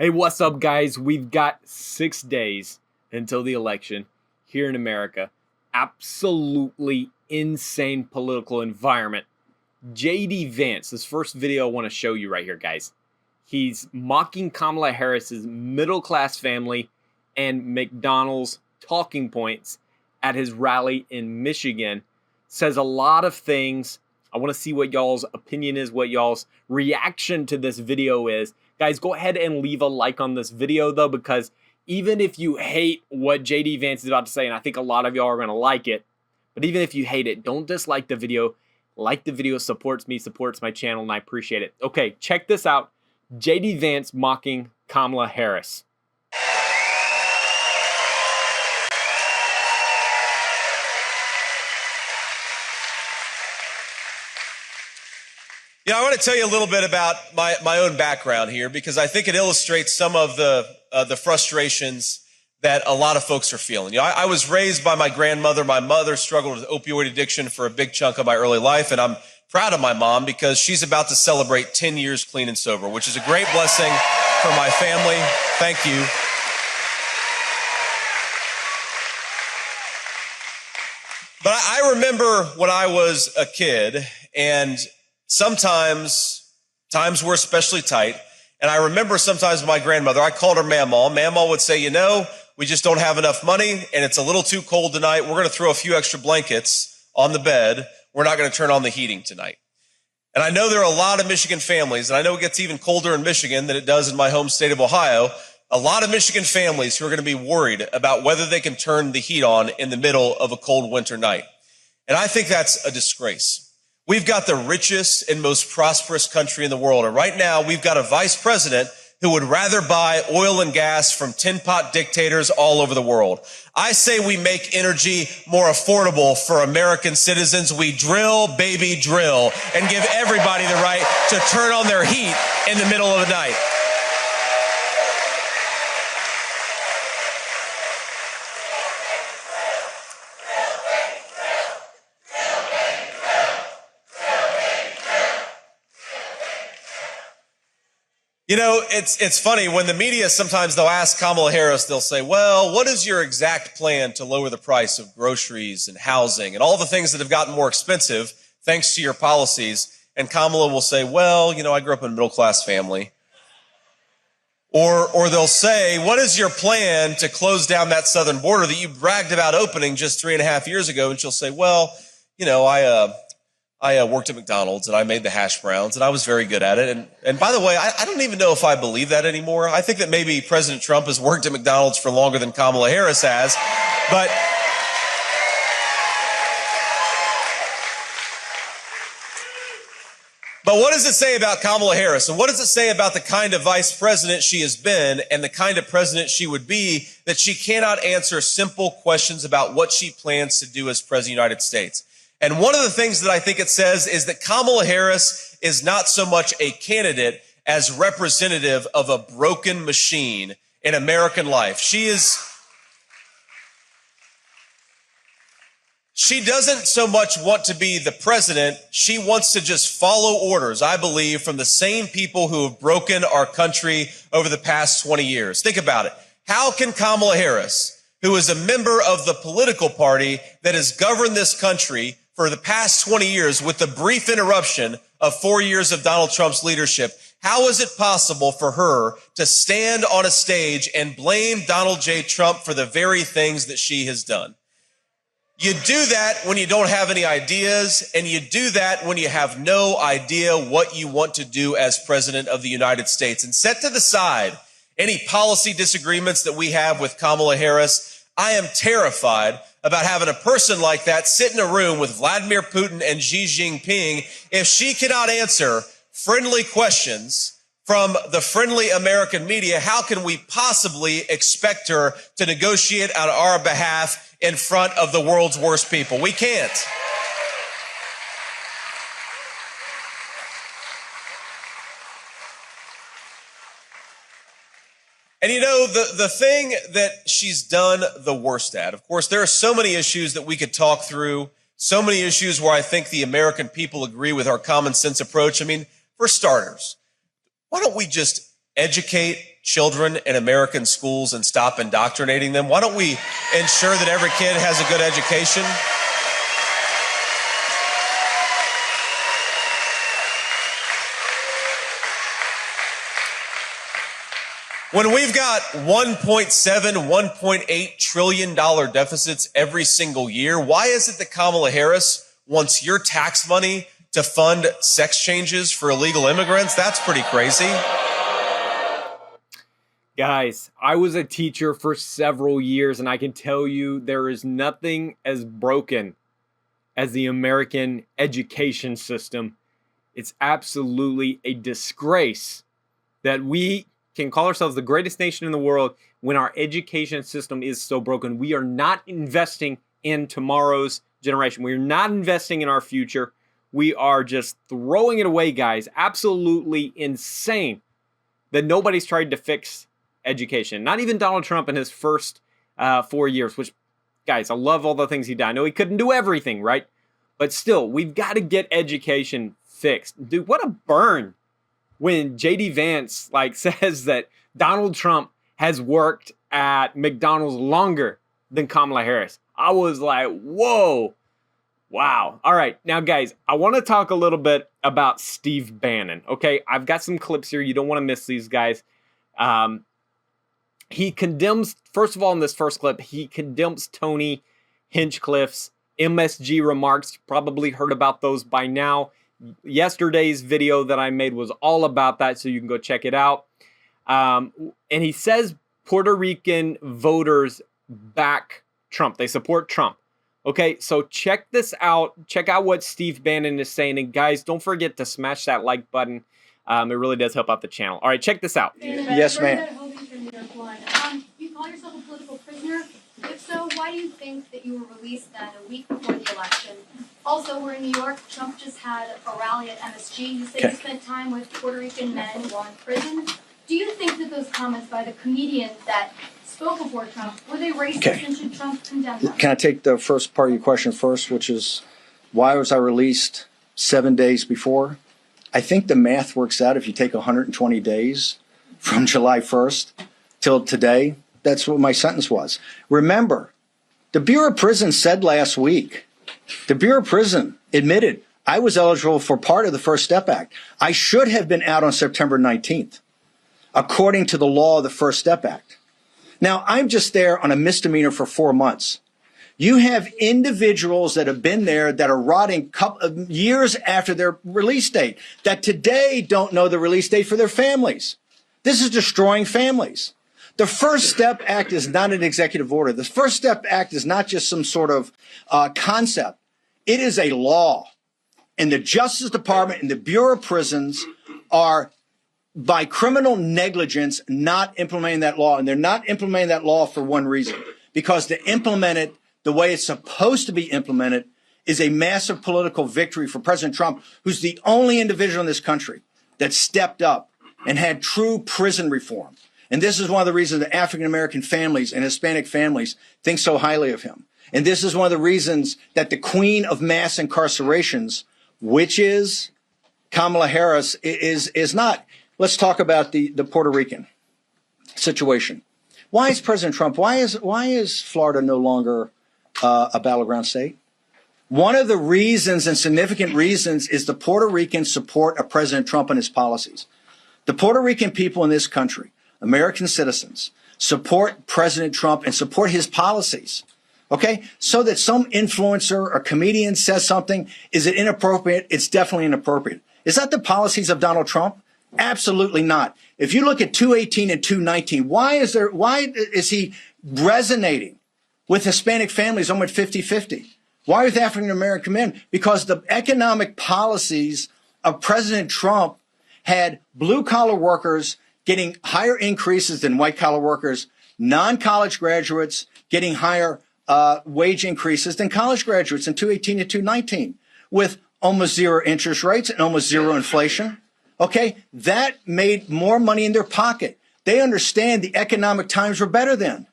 Hey, what's up, guys? We've got 6 days until the election here in America. Absolutely insane political environment. JD Vance, this first video I want to show you right here, guys. He's mocking Kamala Harris's middle-class family and McDonald's talking points at his rally in Michigan. Says a lot of things. I want to see what y'all's opinion is, what y'all's reaction to this video is. Guys, go ahead and leave a like on this video, though, because even if you hate what JD Vance is about to say, and I think a lot of y'all are going to like it, but even if you hate it, don't dislike the video. Like the video, supports me, supports my channel, and I appreciate it. Okay, check this out. JD Vance mocking Kamala Harris. I want to tell you a little bit about my own background here because I think it illustrates some of the frustrations that a lot of folks are feeling. I was raised by my grandmother. My mother struggled with opioid addiction for a big chunk of my early life, and I'm proud of my mom because she's about to celebrate 10 years clean and sober, which is a great blessing for my family. Thank you. But I remember when I was a kid, and sometimes times were especially tight. And I remember sometimes my grandmother, I called her Mamaw. Mamaw would say, we just don't have enough money and it's a little too cold tonight. We're going to throw a few extra blankets on the bed. We're not going to turn on the heating tonight. And I know there are a lot of Michigan families, and I know it gets even colder in Michigan than it does in my home state of Ohio. A lot of Michigan families who are going to be worried about whether they can turn the heat on in the middle of a cold winter night. And I think that's a disgrace. We've got the richest and most prosperous country in the world. And right now, we've got a vice president who would rather buy oil and gas from tin pot dictators all over the world. I say we make energy more affordable for American citizens. We drill, baby, drill, and give everybody the right to turn on their heat in the middle of the night. It's funny when the media, sometimes they'll ask Kamala Harris, they'll say, well, what is your exact plan to lower the price of groceries and housing and all the things that have gotten more expensive thanks to your policies? And Kamala will say, well, I grew up in a middle-class family. Or they'll say, what is your plan to close down that southern border that you bragged about opening just 3.5 years ago? And she'll say, well, I worked at McDonald's and I made the hash browns and I was very good at it. And by the way, I don't even know if I believe that anymore. I think that maybe President Trump has worked at McDonald's for longer than Kamala Harris has. But what does it say about Kamala Harris? And what does it say about the kind of vice president she has been and the kind of president she would be that she cannot answer simple questions about what she plans to do as president of the United States? And one of the things that I think it says is that Kamala Harris is not so much a candidate as representative of a broken machine in American life. She doesn't so much want to be the president. She wants to just follow orders, I believe, from the same people who have broken our country over the past 20 years. Think about it. How can Kamala Harris, who is a member of the political party that has governed this country for the past 20 years with the brief interruption of 4 years of Donald Trump's leadership, how is it possible for her to stand on a stage and blame Donald J. Trump for the very things that she has done? You do that when you don't have any ideas, and you do that when you have no idea what you want to do as president of the United States. And set to the side any policy disagreements that we have with Kamala Harris. I am terrified about having a person like that sit in a room with Vladimir Putin and Xi Jinping if she cannot answer friendly questions from the friendly American media. How can we possibly expect her to negotiate on our behalf in front of the world's worst people? We can't. And the thing that she's done the worst at, of course, there are so many issues that we could talk through, so many issues where I think the American people agree with our common sense approach. I mean, for starters, why don't we just educate children in American schools and stop indoctrinating them? Why don't we ensure that every kid has a good education? When we've got $1.7, $1.8 trillion deficits every single year, why is it that Kamala Harris wants your tax money to fund sex changes for illegal immigrants? That's pretty crazy. Guys, I was a teacher for several years, and I can tell you there is nothing as broken as the American education system. It's absolutely a disgrace that we can call ourselves the greatest nation in the world when our education system is so broken. We are not investing in tomorrow's generation. We are not investing in our future. We are just throwing it away, guys. Absolutely insane that nobody's tried to fix education. Not even Donald Trump in his first 4 years, which, guys, I love all the things he did. I know he couldn't do everything, right? But still, we've got to get education fixed. Dude, what a burn when JD Vance says that Donald Trump has worked at McDonald's longer than Kamala Harris. I was like, whoa, wow. All right, now guys, I want to talk a little bit about Steve Bannon, okay? I've got some clips here. You don't want to miss these, guys. He condemns, first of all, in this first clip, he condemns Tony Hinchcliffe's MSG remarks. You probably heard about those by now. Yesterday's video that I made was all about that, so you can go check it out. And he says Puerto Rican voters back Trump. They support Trump. Okay, so check this out. Check out what Steve Bannon is saying. And guys, don't forget to smash that like button. It really does help out the channel. All right, check this out. Yes, ma'am. You call yourself a political prisoner? If so, why do you think that you were released then a week before the election? Also, we're in New York. Trump just had a rally at MSG. You said you spent time with Puerto Rican men while in prison. Do you think that those comments by the comedian that spoke before Trump, were they racist, and should Trump condemn them? Can I take the first part of your question first, which is why was I released 7 days before? I think the math works out. If you take 120 days from July 1st till today, that's what my sentence was. Remember, the Bureau of Prisons said last week, the Bureau of Prison admitted I was eligible for part of the First Step Act. I should have been out on September 19th, according to the law of the First Step Act. Now, I'm just there on a misdemeanor for 4 months. You have individuals that have been there that are rotting years after their release date, that today don't know the release date for their families. This is destroying families. The First Step Act is not an executive order. The First Step Act is not just some sort of concept. It is a law. And the Justice Department and the Bureau of Prisons are, by criminal negligence, not implementing that law. And they're not implementing that law for one reason. Because to implement it the way it's supposed to be implemented is a massive political victory for President Trump, who's the only individual in this country that stepped up and had true prison reform. And this is one of the reasons that African-American families and Hispanic families think so highly of him. And this is one of the reasons that the queen of mass incarcerations, which is Kamala Harris, is not. Let's talk about the Puerto Rican situation. Why is President Trump, why is Florida no longer a battleground state? One of the reasons and significant reasons is the Puerto Rican support of President Trump and his policies. The Puerto Rican people in this country, American citizens, support President Trump and support his policies. Okay? So that some influencer or comedian says something, is it inappropriate? It's definitely inappropriate. Is that the policies of Donald Trump? Absolutely not. If you look at 218 and 219, why is he resonating with Hispanic families almost 50-50? Why with African American men? Because the economic policies of President Trump had blue collar workers getting higher increases than white collar workers, non-college graduates getting higher wage increases than college graduates in 218 and 219, with almost zero interest rates and almost zero inflation. Okay, that made more money in their pocket. They understand the economic times were better then.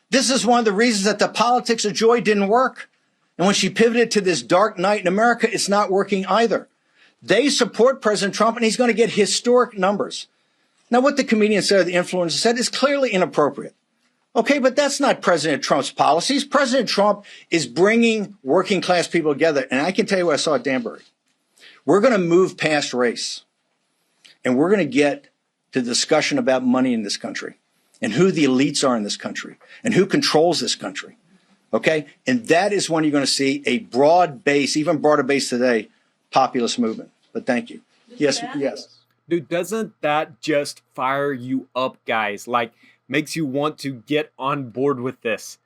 This is one of the reasons that the politics of joy didn't work. And when she pivoted to this dark night in America, it's not working either. They support President Trump, and he's going to get historic numbers. Now, what the comedian said, the influencer said, is clearly inappropriate. Okay, but that's not President Trump's policies. President Trump is bringing working class people together. And I can tell you what I saw at Danbury. We're going to move past race, and we're going to get to the discussion about money in this country and who the elites are in this country and who controls this country. Okay, and that is when you're going to see a broad base, even broader base today, populist movement. But thank you. Yes, yes. Dude, doesn't that just fire you up, guys? Like, makes you want to get on board with this.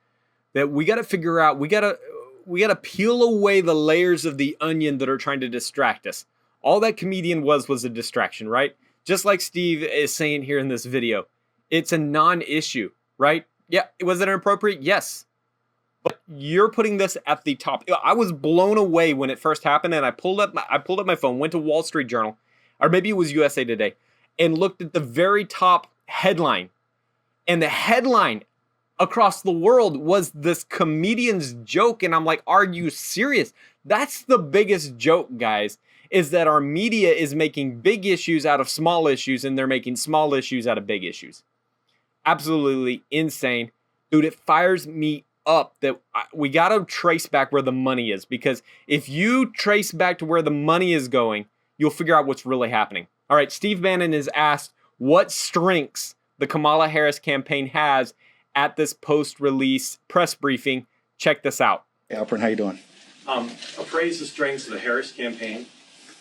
That we got to figure out, we got to peel away the layers of the onion that are trying to distract us. All that comedian was a distraction, right? Just like Steve is saying here in this video. It's a non-issue, right? Yeah, was it inappropriate? Yes. But you're putting this at the top. I was blown away when it first happened, and I pulled up my phone, went to Wall Street Journal, or maybe it was USA Today, and looked at the very top headline. And the headline across the world was this comedian's joke. And I'm like, are you serious? That's the biggest joke, guys, is that our media is making big issues out of small issues, and they're making small issues out of big issues. Absolutely insane. Dude, it fires me up that we got to trace back where the money is, because if you trace back to where the money is going, you'll figure out what's really happening. All right, Steve Bannon is asked what strengths the Kamala Harris campaign has at this post-release press briefing. Check this out. Hey, Alpern, how you doing? Appraise the strengths of the Harris campaign,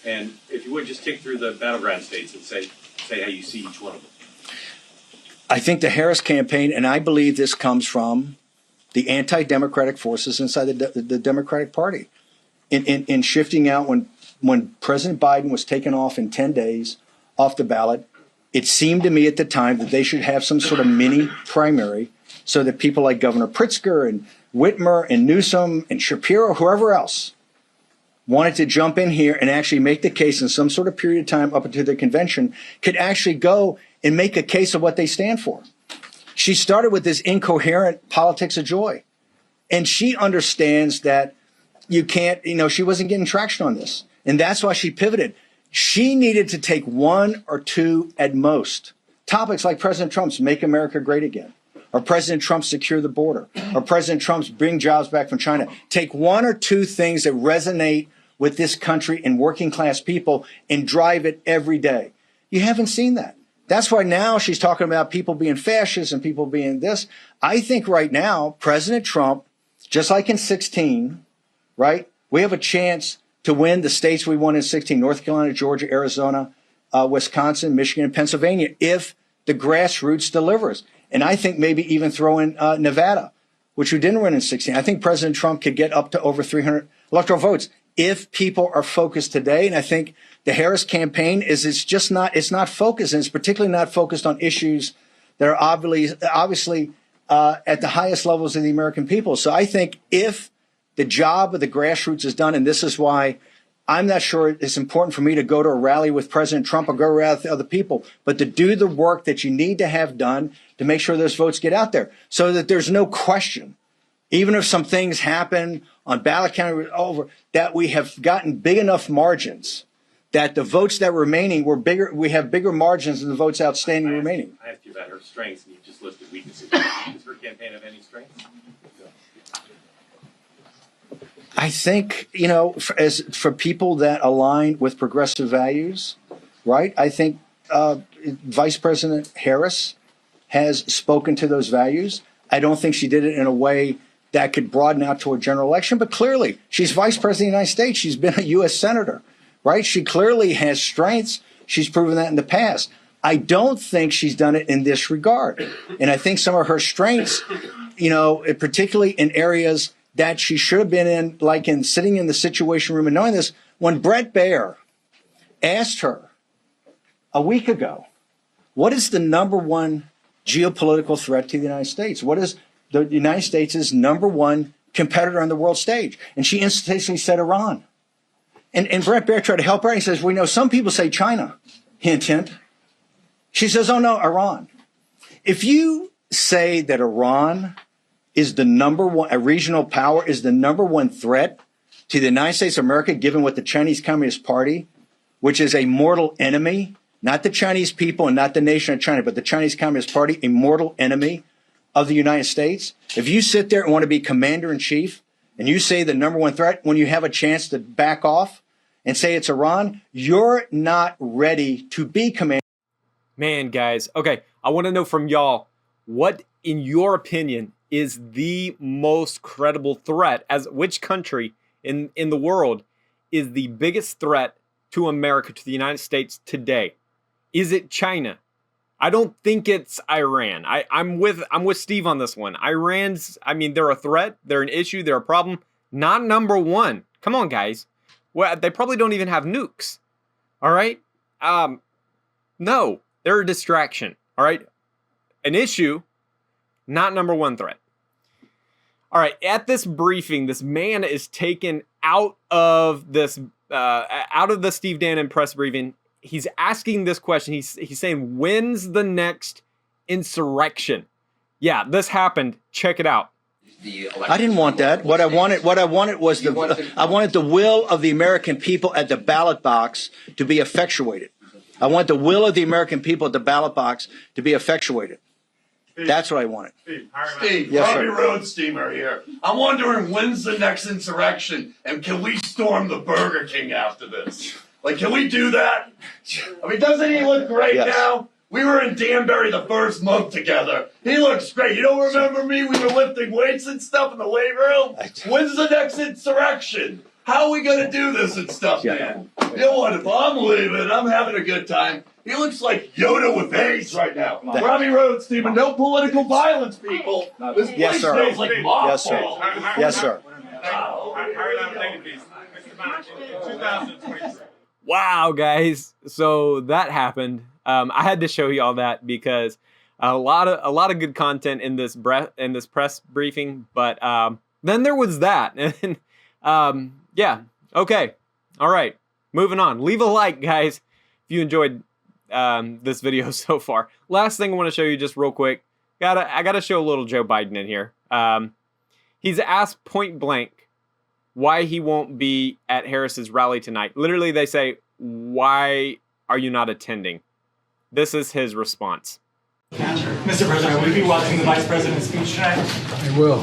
and if you would, just tick through the battleground states and say how you see each one of them. I think the Harris campaign, and I believe this comes from the anti-democratic forces inside the Democratic Party, in shifting out when President Biden was taken off in 10 days off the ballot. It seemed to me at the time that they should have some sort of mini primary so that people like Governor Pritzker and Whitmer and Newsom and Shapiro, whoever else, wanted to jump in here and actually make the case in some sort of period of time up until the convention, could actually go and make a case of what they stand for. She started with this incoherent politics of joy. And she understands that you can't, she wasn't getting traction on this. And that's why she pivoted. She needed to take one or two at most topics like President Trump's Make America Great Again, or President Trump's Secure the Border, or President Trump's Bring Jobs Back from China. Take one or two things that resonate with this country and working class people and drive it every day. You haven't seen that. That's why now she's talking about people being fascists and people being this. I think right now, President Trump, just like in 2016, right, we have a chance to win the states we won in 2016, North Carolina, Georgia, Arizona, Wisconsin, Michigan, and Pennsylvania, if the grassroots delivers. And I think maybe even throw in Nevada, which we didn't win in 2016. I think President Trump could get up to over 300 electoral votes if people are focused today. And I think the Harris campaign it's not focused, and it's particularly not focused on issues that are obviously at the highest levels of the American people. So I think if the job of the grassroots is done, and this is why I'm not sure it's important for me to go to a rally with President Trump or go to a rally with other people, but to do the work that you need to have done to make sure those votes get out there so that there's no question, even if some things happen on ballot counting over, that we have gotten big enough margins that the votes that were remaining were bigger. We have bigger margins than the votes outstanding remaining. I asked you about her strengths, and you just listed weaknesses. Does her campaign have any strengths? I think, for people that align with progressive values, right? I think Vice President Harris has spoken to those values. I don't think she did it in a way that could broaden out to a general election, but clearly she's Vice President of the United States. She's been a U.S. Senator, right? She clearly has strengths. She's proven that in the past. I don't think she's done it in this regard. And I think some of her strengths, particularly in areas that she should have been in, like in sitting in the Situation Room and knowing this, when Bret Baier asked her a week ago, what is the number one geopolitical threat to the United States? What is the United States' number one competitor on the world stage? And she instantaneously said Iran. And Bret Baier tried to help her. And he says, we know some people say China. Hint, hint. She says, oh, no, Iran. If you say that Iran is the number one, a regional power is the number one threat to the United States of America, given what the Chinese Communist Party, which is a mortal enemy not the Chinese people and not the nation of China, but the Chinese Communist Party, a mortal enemy of the United States. If you sit there and want to be commander-in-chief and you say the number one threat when you have a chance to back off and say it's Iran, you're not ready to be commander. Man, guys. Okay, I want to know from y'all, what, in your opinion, is the most credible threat? As which country in the world is the biggest threat to America, to the United States today? Is it China? I don't think it's Iran. I'm with Steve on this one. Iran's, I mean, they're a threat, they're an issue, they're a problem. Not number one. Come on, guys. Well, they probably don't even have nukes. All right? No, they're a distraction. All right? An issue, not number one threat. All right, at this briefing, this man is taken out of this, out of the Steve Bannon press briefing. He's asking this question. He's saying, when's the next insurrection? Yeah, this happened. Check it out. I didn't want that. What I wanted was I wanted the will of the American people at the ballot box to be effectuated. I want the will of the American people at the ballot box to be effectuated. That's what I wanted. Steve, yes, Robbie Road Steamer here. I'm wondering, when's the next insurrection, and can we storm the Burger King after this? Like, can we do that? I mean, doesn't he look great now? We were in Danbury the first month together. He looks great. You don't remember me? We were lifting weights and stuff in the weight room. When's the next insurrection? How are we going to do this and stuff, man? You know what? If I'm leaving, I'm having a good time. He looks like Yoda with AIDS right now. Robbie Road, Stephen, no political violence, people. This place smells like mothballs. Yes, sir. Wow, guys. So that happened. I had to show you all that because a lot of good content in this press briefing. But then there was that, and yeah. Okay. All right. Moving on. Leave a like, guys, if you enjoyed this video so far. Last thing I want to show you just real quick. I gotta show a little Joe Biden in here. He's asked point blank why he won't be at Harris's rally tonight. Literally, they say, "Why are you not attending?" This is his response. Mr. President, will you be watching the Vice President's speech tonight? I will.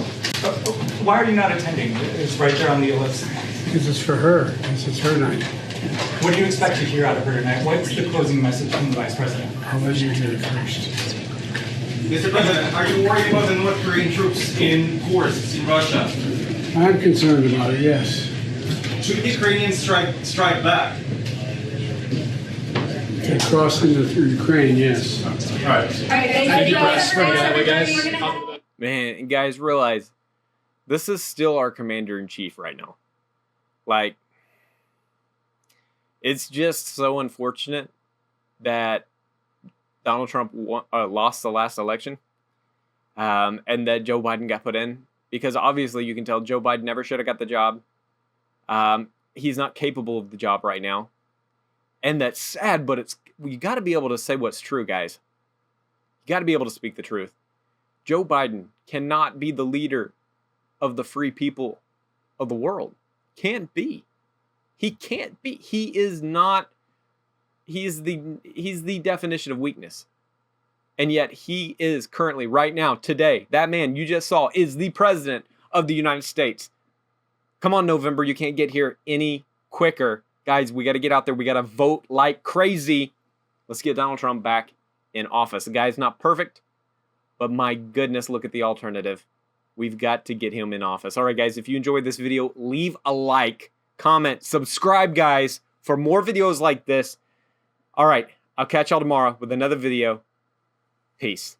Why are you not attending? It's right there on the ellipse. Because it's for her. It's her night. What do you expect to hear out of her tonight? What's the closing message from the Vice President? I'll let you hear it first. Mr. President, are you worried about the North Korean troops in Kursk, in Russia? I'm concerned about it, yes. Should the Ukrainians strike back? To cross into Ukraine, yes. All right. Thank you, guys. Man, and guys, realize this is still our commander-in-chief right now. Like, it's just so unfortunate that Donald Trump lost the last election, and that Joe Biden got put in. Because obviously you can tell Joe Biden never should have got the job. He's not capable of the job right now. And that's sad, but you got to be able to say what's true, guys. You got to be able to speak the truth. Joe Biden cannot be the leader of the free people of the world. Can't be. He can't be. He is not. He's the definition of weakness. And yet he is currently, right now, today, that man you just saw is the president of the United States. Come on, November. You can't get here any quicker. Guys, we got to get out there. We got to vote like crazy. Let's get Donald Trump back in office. The guy's not perfect, but my goodness, look at the alternative. We've got to get him in office. All right, guys, if you enjoyed this video, leave a like, comment, subscribe, guys, for more videos like this. All right, I'll catch y'all tomorrow with another video. Peace.